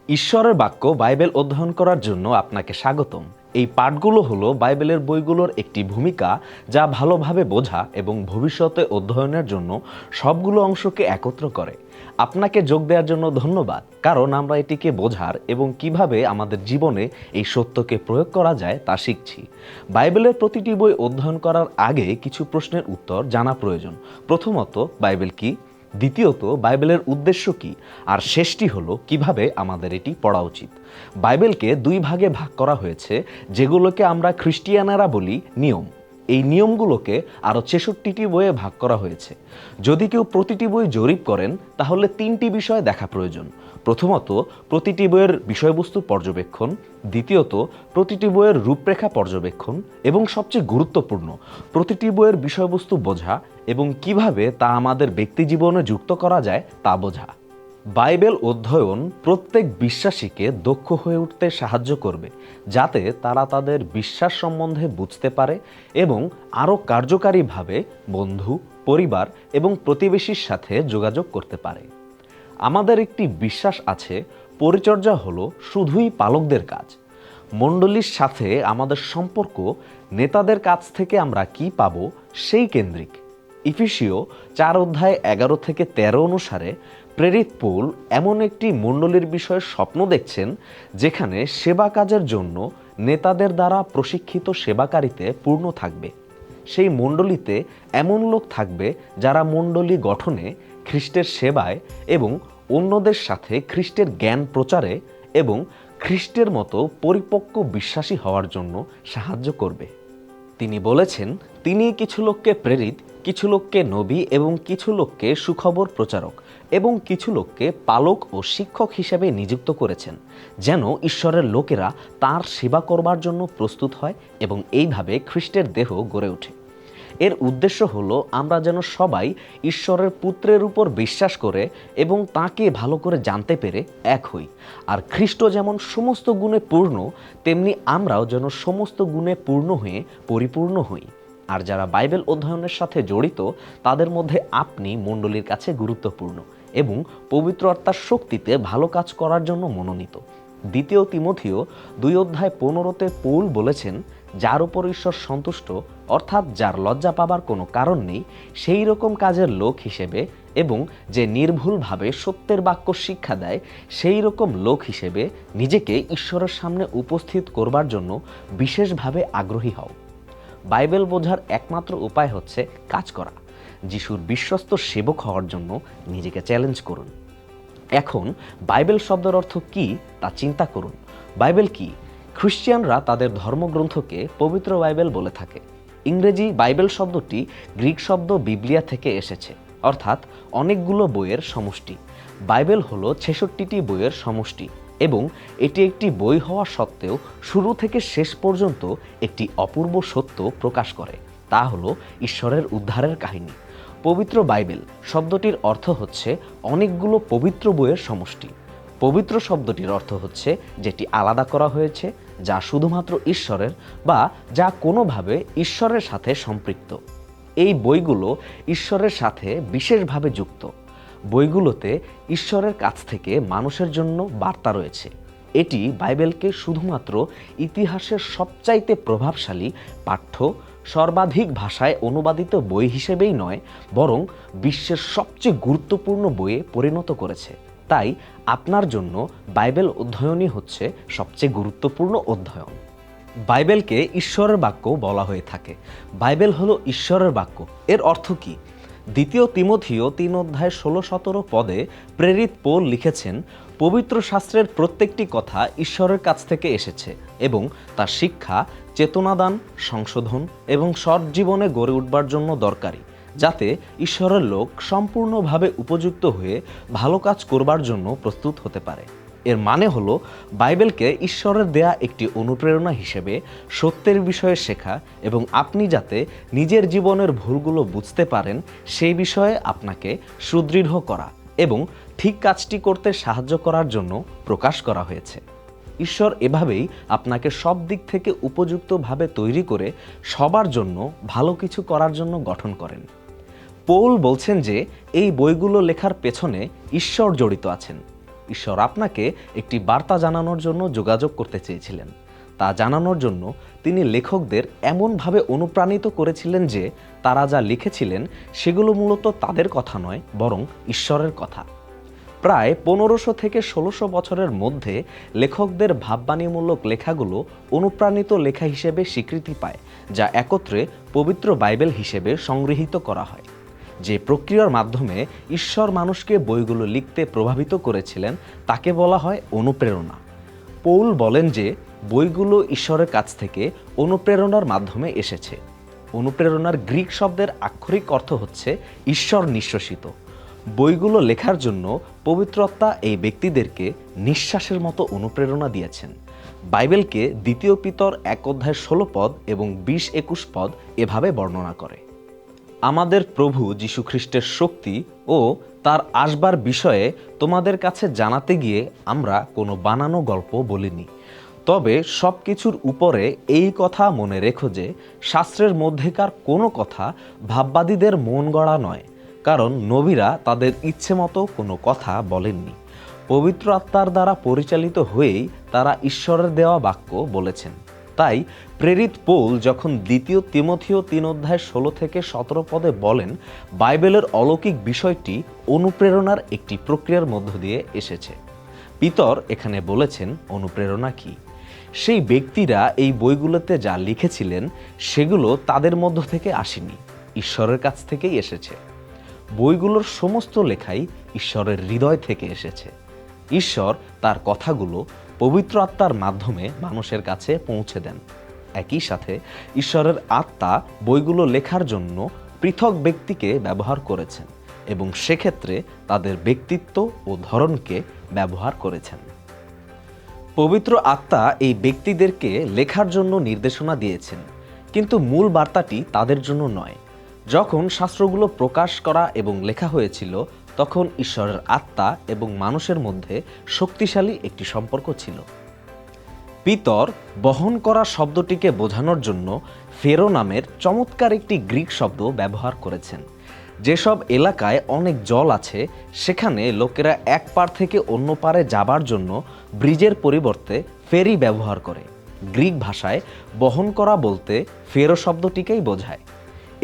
ঈশ্বরের বাক্য বাইবেল অধ্যয়ন করার জন্য আপনাকে স্বাগতম। এই পাঠগুলো হলো বাইবেলের বইগুলোর একটি ভূমিকা, যা ভালোভাবে বোঝা এবং ভবিষ্যতে অধ্যয়নের জন্য সবগুলো অংশকে একত্র করে। আপনাকে যোগ দেওয়ার জন্য ধন্যবাদ, কারণ আমরা এটিকে বোঝার এবং কিভাবে আমাদের জীবনে এই সত্যকে প্রয়োগ করা যায় তা শিখছি। বাইবেলের প্রতিটি বই অধ্যয়ন করার আগে কিছু প্রশ্নের উত্তর জানা প্রয়োজন। প্রথমত, বাইবেল কি? দ্বিতীয়ত, বাইবেলের উদ্দেশ্য কি? আর শেষটি হলো কিভাবে আমাদের এটি পড়া উচিত। বাইবেলকে দুই ভাগে ভাগ করা হয়েছে, যেগুলোকে আমরা খ্রিস্টিয়ানেরা বলি নিয়ম। এই নিয়মগুলোকে আরও ৬৬টি বইয়ে ভাগ করা হয়েছে। যদি কেউ প্রতিটি বই জরিপ করেন, তাহলে তিনটি বিষয় দেখা প্রয়োজন। প্রথমত, প্রতিটি বইয়ের বিষয়বস্তু পর্যবেক্ষণ। দ্বিতীয়ত, প্রতিটি বইয়ের রূপরেখা পর্যবেক্ষণ। এবং সবচেয়ে গুরুত্বপূর্ণ, প্রতিটি বইয়ের বিষয়বস্তু বোঝা এবং কিভাবে তা আমাদের ব্যক্তিজীবনে যুক্ত করা যায় তা বোঝা। বাইবেল অধ্যয়ন প্রত্যেক বিশ্বাসীকে দক্ষ হয়ে উঠতে সাহায্য করবে, যাতে তারা তাদের বিশ্বাস সম্বন্ধে বুঝতে পারে এবং আরও কার্যকারীভাবে বন্ধু, পরিবার এবং প্রতিবেশীর সাথে যোগাযোগ করতে পারে। আমাদের একটি বিশ্বাস আছে, পরিচর্যা হলো শুধুই পালকদের কাজ। মণ্ডলীর সাথে আমাদের সম্পর্ক নেতাদের কাছ থেকে আমরা কি পাবো সেই কেন্দ্রিক। ইফিসীয় 4:11-13 অনুসারে প্রেরিত পৌল এমন একটি মণ্ডলীর বিষয়ে স্বপ্ন দেখছেন, যেখানে সেবা কাজের জন্য নেতাদের দ্বারা প্রশিক্ষিত সেবাকারীতে পূর্ণ থাকবে। সেই মণ্ডলীতে এমন লোক থাকবে যারা মণ্ডলী গঠনে, খ্রিস্টের সেবায় এবং অন্যদের সাথে খ্রিস্টের জ্ঞান প্রচারে এবং খ্রিস্টের মতো পরিপক্ক বিশ্বাসী হওয়ার জন্য সাহায্য করবে। তিনি বলেছেন, তিনি কিছু লোককে প্রেরিত, কিছু লোককে নবী এবং কিছু লোককে সুখবর প্রচারক এবং কিছু লোককে পালক ও শিক্ষক হিসেবে নিযুক্ত করেছেন, যেন ঈশ্বরের লোকেরা তাঁর সেবা করবার জন্য প্রস্তুত হয় এবং এইভাবে খ্রিস্টের দেহ গড়ে ওঠে। এর উদ্দেশ্য হলো আমরা যেন সবাই ঈশ্বরের পুত্রের উপর বিশ্বাস করে এবং তাঁকে ভালো করে জানতে পেরে এক হই। আর খ্রিস্ট যেমন সমস্ত গুণে পূর্ণ, তেমনি আমরাও যেন সমস্ত গুণে পূর্ণ হয়ে পরিপূর্ণ হই। আর যারা বাইবেল অধ্যয়নের সাথে জড়িত, তাদের মধ্যে আপনি মণ্ডলীর কাছে গুরুত্বপূর্ণ এবং পবিত্র আত্মার শক্তিতে ভালো কাজ করার জন্য মনোনীত। 2 তিমথিও 2:15-তে পৌল বলেছেন, যার উপর ঈশ্বর সন্তুষ্ট, অর্থাৎ যার লজ্জা পাবার কোনো কারণ নেই, সেই রকম কাজের লোক হিসেবে এবং যে নির্ভুলভাবে সত্যের বাক্য শিক্ষা দেয়, সেই রকম লোক হিসেবে নিজেকে ঈশ্বরের সামনে উপস্থিত করবার জন্য বিশেষভাবে আগ্রহী হও। বাইবেল বোঝার একমাত্র উপায় হচ্ছে কাজ করা। যিশুর বিশ্বস্ত সেবক হওয়ার জন্য নিজেকে চ্যালেঞ্জ করুন। এখন বাইবেল শব্দের অর্থ কি তা চিন্তা করুন। বাইবেল কি? খ্রিস্টিয়ানরা তাদের ধর্মগ্রন্থকে পবিত্র বাইবেল বলে থাকে। ইংরেজি বাইবেল শব্দটি গ্রিক শব্দ বিবলিয়া থেকে এসেছে, অর্থাৎ অনেকগুলো বইয়ের সমষ্টি। বাইবেল হলো 66টি বইয়ের সমষ্টি এবং এটি একটি বই হওয়া সত্ত্বেও শুরু থেকে শেষ পর্যন্ত একটি অপূর্ব সত্য প্রকাশ করে, তা হলো ঈশ্বরের উদ্ধারের কাহিনী। পবিত্র বাইবেল শব্দটির অর্থ হচ্ছে অনেকগুলো পবিত্র বইয়ের সমষ্টি। পবিত্র শব্দটির অর্থ হচ্ছে যেটি আলাদা করা হয়েছে, যা শুধুমাত্র ঈশ্বরের বা যা কোনোভাবে ঈশ্বরের সাথে সম্পৃক্ত। এই বইগুলো ঈশ্বরের সাথে বিশেষভাবে যুক্ত। বইগুলোতে ঈশ্বরের কাছ থেকে মানুষের জন্য বার্তা রয়েছে। এটি বাইবেলকে শুধুমাত্র ইতিহাসের সবচাইতে প্রভাবশালী পাঠ্য, সর্বাধিক ভাষায় অনুবাদিত বই হিসেবেই নয়, বরং বিশ্বের সবচেয়ে গুরুত্বপূর্ণ বইয়ে পরিণত করেছে। তাই আপনার জন্য বাইবেল অধ্যয়নই হচ্ছে সবচেয়ে গুরুত্বপূর্ণ অধ্যয়ন। বাইবেলকে ঈশ্বরের বাক্য বলা হয়ে থাকে। বাইবেল হলো ঈশ্বরের বাক্য। এর অর্থ কি? 2 তিমথিও 3:16-17 পদে প্রেরিত পৌল লিখেছেন, পবিত্র শাস্ত্রের প্রত্যেকটি কথা ঈশ্বরের কাছ থেকে এসেছে এবং তার শিক্ষা, চেতনাদান, সংশোধন এবং সৎ জীবনে গড়ে উঠবার জন্য দরকারি, যাতে ঈশ্বরের লোক সম্পূর্ণভাবে উপযুক্ত হয়ে ভালো কাজ করবার জন্য প্রস্তুত হতে পারে। এর মানে হলো বাইবেলকে ঈশ্বরের দেয়া একটি অনুপ্রেরণা হিসেবে সত্যের বিষয়ে শেখা এবং আপনি যাতে নিজের জীবনের ভুলগুলো বুঝতে পারেন সেই বিষয়ে আপনাকে সুদৃঢ় করা এবং ঠিক কাজটি করতে সাহায্য করার জন্য প্রকাশ করা হয়েছে। ঈশ্বর এভাবেই আপনাকে সব দিক থেকে উপযুক্তভাবে তৈরি করে সবার জন্য ভালো কিছু করার জন্য গঠন করেন। পৌল বলছেন যে এই বইগুলো লেখার পেছনে ঈশ্বর জড়িত আছেন। ঈশ্বর আপনাকে একটি বার্তা জানানোর জন্য যোগাযোগ করতে চেয়েছিলেন। তা জানানোর জন্য তিনি লেখকদের এমনভাবে অনুপ্রাণিত করেছিলেন যে তারা যা লিখেছিলেন সেগুলো মূলত তাদের কথা নয়, বরং ঈশ্বরের কথা। প্রায় 1500 থেকে 1600 বছরের মধ্যে লেখকদের ভাববাণীমূলক লেখাগুলো অনুপ্রাণিত লেখা হিসেবে স্বীকৃতি পায়, যা একত্রে পবিত্র বাইবেল হিসেবে সংগৃহীত করা হয়। যে প্রক্রিয়ার মাধ্যমে ঈশ্বর মানুষকে বইগুলো লিখতে প্রভাবিত করেছিলেন তাকে বলা হয় অনুপ্রেরণা। পৌল বলেন যে বইগুলো ঈশ্বরের কাছ থেকে অনুপ্রেরণার মাধ্যমে এসেছে। অনুপ্রেরণার গ্রিক শব্দের আক্ষরিক অর্থ হচ্ছে ঈশ্বর নিঃশ্বসিত। বইগুলো লেখার জন্য পবিত্র আত্মা এই ব্যক্তিদেরকে নিঃশ্বাসের মতো অনুপ্রেরণা দিয়েছেন। বাইবেলকে 2 পিতর 1:16 পদ এবং 20-21 পদ এভাবে বর্ণনা করে। আমাদের প্রভু যীশু খ্রিস্টের শক্তি ও তার আসবার বিষয়ে তোমাদের কাছে জানাতে গিয়ে আমরা কোনো বানানো গল্প বলিনি। তবে সব কিছুর উপরে এই কথা মনে রেখো যে শাস্ত্রের মধ্যেকার কোনো কথা ভাববাদীদের মন গড়া নয়, কারণ নবীরা তাদের ইচ্ছে মতো কোনো কথা বলেননি। পবিত্র আত্মার দ্বারা পরিচালিত হয়েই তারা ঈশ্বরের দেওয়া বাক্য বলেছেন। তাই প্রেরিত পৌল যখন 2 তিমথিও 3:16-17 পদে বলেন বাইবেলের অলৌকিক বিষয়টি অনুপ্রেরণার একটি প্রক্রিয়ার মধ্য দিয়ে এসেছে, পিতর এখানে বলেছেন অনুপ্রেরণা কি। সেই ব্যক্তিরা এই বইগুলোতে যা লিখেছিলেন সেগুলো তাদের মধ্য থেকে আসেনি, ঈশ্বরের কাছ থেকেই এসেছে। বইগুলোর সমস্ত লেখাই ঈশ্বরের হৃদয় থেকে এসেছে। ঈশ্বর তার কথাগুলো পবিত্র আত্মার মাধ্যমে মানুষের কাছে পৌঁছে দেন। একই সাথে ঈশ্বরের আত্মা বইগুলো লেখার জন্য পৃথক ব্যক্তিকে ব্যবহার করেছেন এবং সেক্ষেত্রে তাদের ব্যক্তিত্ব ও ধরনকে ব্যবহার করেছেন। পবিত্র আত্মা এই ব্যক্তিদেরকে লেখার জন্য নির্দেশনা দিয়েছেন, কিন্তু মূল বার্তাটি তাদের জন্য নয়। যখন শাস্ত্রগুলো প্রকাশ করা এবং লেখা হয়েছিল তখন ঈশ্বরের আত্মা এবং মানুষের মধ্যে শক্তিশালী একটি সম্পর্ক ছিল। পিতর বহন করা শব্দটিকে বোঝানোর জন্য ফেরো নামের চমৎকার একটি গ্রিক শব্দ ব্যবহার করেছেন। যেসব এলাকায় অনেক জল আছে সেখানে লোকেরা এক পার থেকে অন্য পারে যাবার জন্য ব্রিজের পরিবর্তে ফেরি ব্যবহার করে। গ্রিক ভাষায় বহন করা বলতে ফেরো শব্দটিকেই বোঝায়।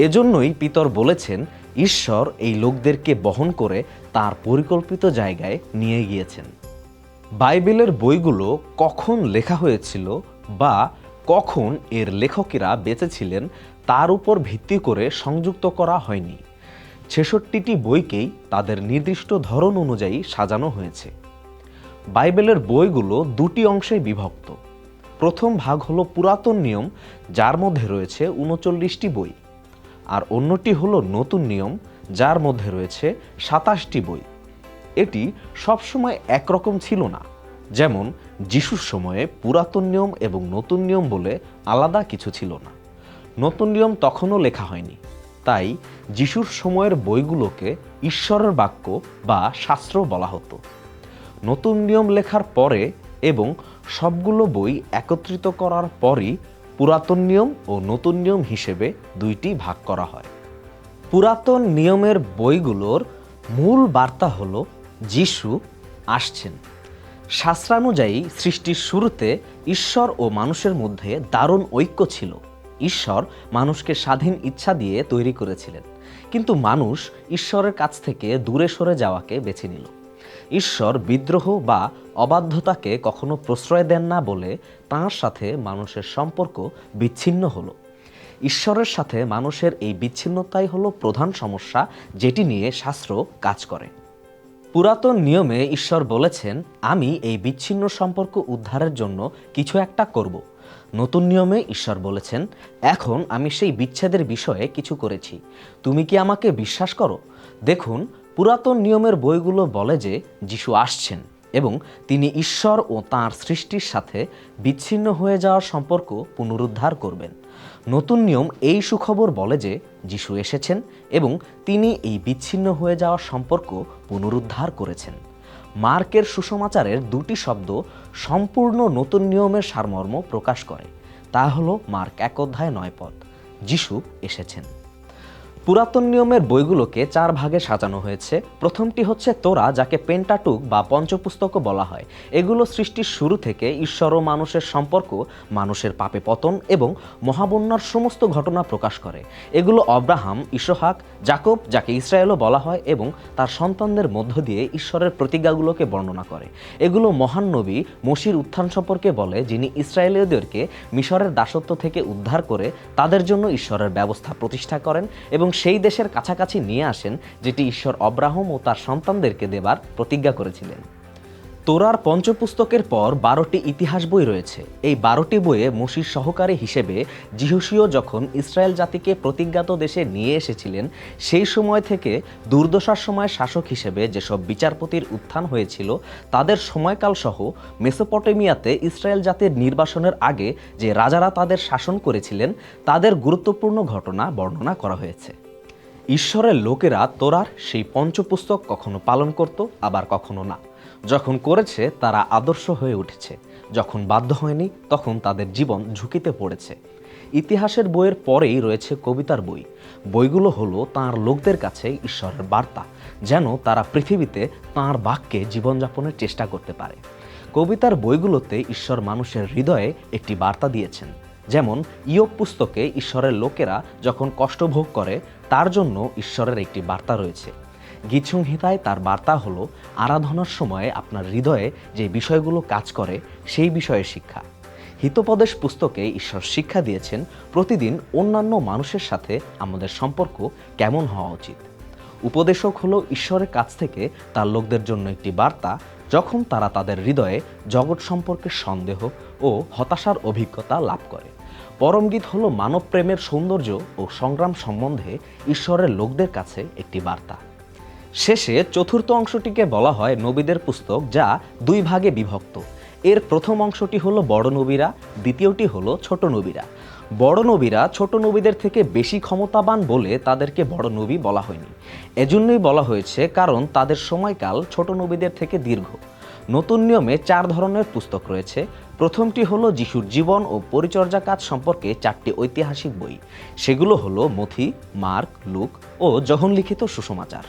এজন্যই পিতর বলেছেন ঈশ্বর এই লোকদেরকে বহন করে তার পরিকল্পিত জায়গায় নিয়ে গিয়েছেন। বাইবেলের বইগুলো কখন লেখা হয়েছিল বা কখন এর লেখকেরা বেঁচে ছিলেন তার উপর ভিত্তি করে সংযুক্ত করা হয়নি। 66টি বইকেই তাদের নির্দিষ্ট ধরন অনুযায়ী সাজানো হয়েছে। বাইবেলের বইগুলো 2টি অংশে বিভক্ত। প্রথম ভাগ হলো পুরাতন নিয়ম, যার মধ্যে রয়েছে 39টি বই, আর অন্যটি হলো নতুন নিয়ম, যার মধ্যে রয়েছে 27টি বই। এটি সবসময় একরকম ছিল না। যেমন যিশুর সময়ে পুরাতন নিয়ম এবং নতুন নিয়ম বলে আলাদা কিছু ছিল না। নতুন নিয়ম তখনও লেখা হয়নি, তাই যিশুর সময়ের বইগুলোকে ঈশ্বরের বাক্য বা শাস্ত্র বলা হতো। নতুন নিয়ম লেখার পরে এবং সবগুলো বই একত্রিত করার পরই পুরাতন নিয়ম ও নতুন নিয়ম হিসেবে 2টি ভাগ করা হয়। পুরাতন নিয়মের বইগুলোর মূল বার্তা হলো যিশু আসছেন। শাস্ত্রানুযায়ী সৃষ্টির শুরুতে ঈশ্বর ও মানুষের মধ্যে দারুণ ঐক্য ছিল। ঈশ্বর মানুষকে স্বাধীন ইচ্ছা দিয়ে তৈরি করেছিলেন, কিন্তু মানুষ ঈশ্বরের কাছ থেকে দূরে সরে যাওয়াকে বেছে নিল। ঈশ্বর বিদ্রোহ বা অবাধ্যতাকে কখনো প্রশ্রয় দেন না বলে তাঁর সাথে মানুষের সম্পর্ক বিচ্ছিন্ন হলো। ঈশ্বরের সাথে মানুষের এই বিচ্ছিন্নতাই হলো প্রধান সমস্যা, যেটি নিয়ে শাস্ত্র কাজ করে। পুরাতন নিয়মে ঈশ্বর বলেছেন, আমি এই বিচ্ছিন্ন সম্পর্ক উদ্ধারের জন্য কিছু একটা করব। নতুন নিয়মে ঈশ্বর বলেছেন, এখন আমি সেই বিচ্ছেদের বিষয়ে কিছু করেছি, তুমি কি আমাকে বিশ্বাস করো? দেখুন, পুরাতন নিয়মের বইগুলো বলে যে যিশু আসছেন এবং তিনি ঈশ্বর ও তাঁর সৃষ্টির সাথে বিচ্ছিন্ন হয়ে যাওয়ার সম্পর্ক পুনরুদ্ধার করবেন। নতুন নিয়ম এই সুখবর বলে যে যিশু এসেছেন এবং তিনি এই বিচ্ছিন্ন হয়ে যাওয়ার সম্পর্ক পুনরুদ্ধার করেছেন। মার্কের সুসমাচারের 2টি শব্দ সম্পূর্ণ নতুন নিয়মের সারমর্ম প্রকাশ করে। তা হলো মার্ক 1:9 পদ, যিশু এসেছেন। পুরাতন নিয়মের বইগুলোকে 4 ভাগে সাজানো হয়েছে। প্রথমটি হচ্ছে তোরা, যাকে পেন্টাটুক বা পঞ্চপুস্তকও বলা হয়। এগুলো সৃষ্টির শুরু থেকে ঈশ্বর ও মানুষের সম্পর্ক, মানুষের পাপে পতন এবং মহাবন্যার সমস্ত ঘটনা প্রকাশ করে। এগুলো অব্রাহাম, ইসহাক, যাকব, যাকে ইসরায়েলও বলা হয়, এবং তার সন্তানদের মধ্য দিয়ে ঈশ্বরের প্রতিজ্ঞাগুলোকে বর্ণনা করে। এগুলো মহান নবী মসির উত্থান সম্পর্কে বলে, যিনি ইসরায়েলীয়দেরকে মিশরের দাসত্ব থেকে উদ্ধার করে তাদের জন্য ঈশ্বরের ব্যবস্থা প্রতিষ্ঠা করেন এবং সেই দেশের কাছাকাছি নিয়ে আসেন যেটি ঈশ্বর অব্রাহাম ও তার সন্তানদেরকে দেবার প্রতিজ্ঞা করেছিলেন। তোরার পঞ্চপুস্তকের পর 12টি ইতিহাস বই রয়েছে। এই 12টি বইয়ে মসির সহকারী হিসেবে যিহোশূয় যখন ইসরায়েল জাতিকে প্রতিজ্ঞাত দেশে নিয়ে এসেছিলেন, সেই সময় থেকে দুর্দশার সময় শাসক হিসেবে যেসব বিচারপতির উত্থান হয়েছিল তাদের সময়কাল সহ মেসোপটেমিয়াতে ইসরায়েল জাতির নির্বাসনের আগে যে রাজারা তাদের শাসন করেছিলেন তাদের গুরুত্বপূর্ণ ঘটনা বর্ণনা করা হয়েছে। ঈশ্বরের লোকেরা তোরার সেই পঞ্চপুস্তক কখনো পালন করত, আবার কখনো না। যখন করেছে তারা আদর্শ হয়ে উঠেছে, যখন বাধ্য হয়নি তখন তাদের জীবন ঝুঁকিতে পড়েছে। ইতিহাসের বইয়ের পরেই রয়েছে কবিতার বই। বইগুলো হলো তাঁর লোকদের কাছে ঈশ্বরের বার্তা, যেন তারা পৃথিবীতে তাঁর বাক্যে জীবনযাপনের চেষ্টা করতে পারে। কবিতার বইগুলোতে ঈশ্বর মানুষের হৃদয়ে একটি বার্তা দিয়েছেন। যেমন ইয়োব পুস্তকে ঈশ্বরের লোকেরা যখন কষ্ট ভোগ করে তার জন্য ঈশ্বরের একটি বার্তা রয়েছে। গীতসংহিতায় তার বার্তা হলো আরাধনার সময়ে আপনার হৃদয়ে যে বিষয়গুলো কাজ করে সেই বিষয়ে শিক্ষা। হিতোপদেশ পুস্তকে ঈশ্বর শিক্ষা দিয়েছেন প্রতিদিন অন্যান্য মানুষের সাথে আমাদের সম্পর্ক কেমন হওয়া উচিত। উপদেশক হলো ঈশ্বরের কাছ থেকে তার লোকদের জন্য একটি বার্তা, যখন তারা তাদের হৃদয়ে জগৎ সম্পর্কে সন্দেহ ও হতাশার অভিজ্ঞতা লাভ করে। পরমগীত হলো মানব প্রেমের সৌন্দর্য ও সংগ্রাম সম্বন্ধে ঈশ্বরের লোকদের কাছে একটি বার্তা। শেষে চতুর্থ অংশটিকে বলা হয় নবীদের পুস্তক, যা 2 ভাগে বিভক্ত। এর প্রথম অংশটি হলো বড় নবীরা, দ্বিতীয়টি হলো ছোট নবীরা। বড় নবীরা ছোট নবীদের থেকে বেশি ক্ষমতাবান বলে তাদেরকে বড় নবী বলা হয়নি। এজন্যই বলা হয়েছে কারণ তাদের সময়কাল ছোট নবীদের থেকে দীর্ঘ। নতুন নিয়মে 4 ধরনের পুস্তক রয়েছে। প্রথমটি হলো যিশুর জীবন ও পরিচর্যা কাজ সম্পর্কে 4টি ঐতিহাসিক বই। সেগুলো হলো মথি, মার্ক, লুক ও যোহন লিখিত সুসমাচার।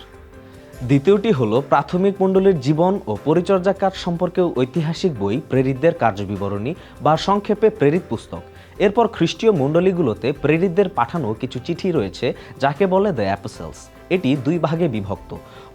দ্বিতীয়টি হলো প্রাথমিক মণ্ডলীর জীবন ও পরিচর্যা কাজ সম্পর্কে ঐতিহাসিক বই, প্রেরিতদের কার্যবিবরণী বা সংক্ষেপে প্রেরিত পুস্তক। এরপর খ্রিস্টীয় মণ্ডলীগুলোতে প্রেরিতদের পাঠানো কিছু চিঠি রয়েছে, যাকে বলে দ্য অ্যাপোস্টলস। এটি 2 ভাগে বিভক্ত,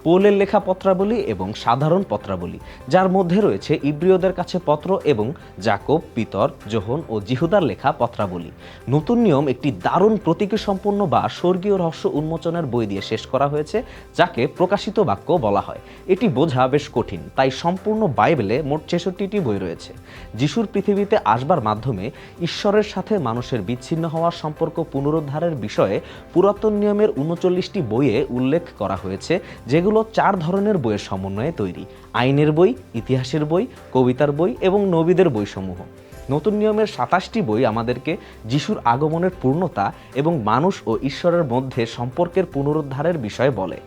পৌলের লেখা পত্রাবলী এবং সাধারণ পত্রাবলী, যার মধ্যে রয়েছে ইব্রিয়দের কাছে পত্র এবং যাকব, পিতর, যোহন ও জিহুদার লেখা পত্রাবলী। নতুন নিয়ম একটি দারুণ প্রতীকী সম্পন্ন বা স্বর্গীয় রহস্য উন্মোচনের বই দিয়ে শেষ করা হয়েছে, যাকে প্রকাশিত বাক্য বলা হয়। এটি বোঝা বেশ কঠিন, তাই সম্পূর্ণ বাইবেলে মোট 66টি বই রয়েছে। যিশুর পৃথিবীতে আসবার মাধ্যমে ঈশ্বরের সাথে মানুষের বিচ্ছিন্ন হওয়ার সম্পর্ক পুনরুদ্ধারের বিষয়ে পুরাতন নিয়মের 39টি বইয়ে উল্লেখ করা হয়েছে, যেগুলো 4 ধরনের বইয়ের সমন্বয়ে তৈরি: আইনের বই, ইতিহাসের বই, কবিতার বই এবং নবীদের বইসমূহ। নতুন নিয়মের 27টি বই আমাদেরকে যিশুর আগমনের পূর্ণতা এবং মানুষ ও ঈশ্বরের মধ্যে সম্পর্কের পুনরুদ্ধারের বিষয়ে বলে।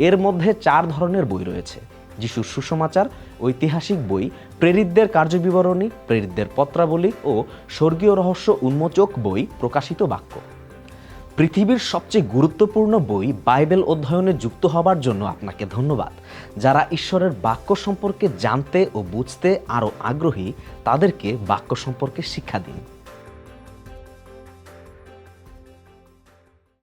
এর মধ্যে 4 ধরনের বই রয়েছে: যিশুর সুসমাচার, ঐতিহাসিক বই, প্রেরিতদের কার্যবিবরণী, প্রেরিতদের পত্রাবলী ও স্বর্গীয় রহস্য উন্মোচক বই, প্রকাশিত বাক্য। পৃথিবীর সবচেয়ে গুরুত্বপূর্ণ বই বাইবেল অধ্যয়নে যুক্ত হবার জন্য আপনাকে ধন্যবাদ। যারা ঈশ্বরের বাক্য সম্পর্কে জানতে ও বুঝতে আরও আগ্রহী, তাদেরকে বাক্য সম্পর্কে শিক্ষা দিন।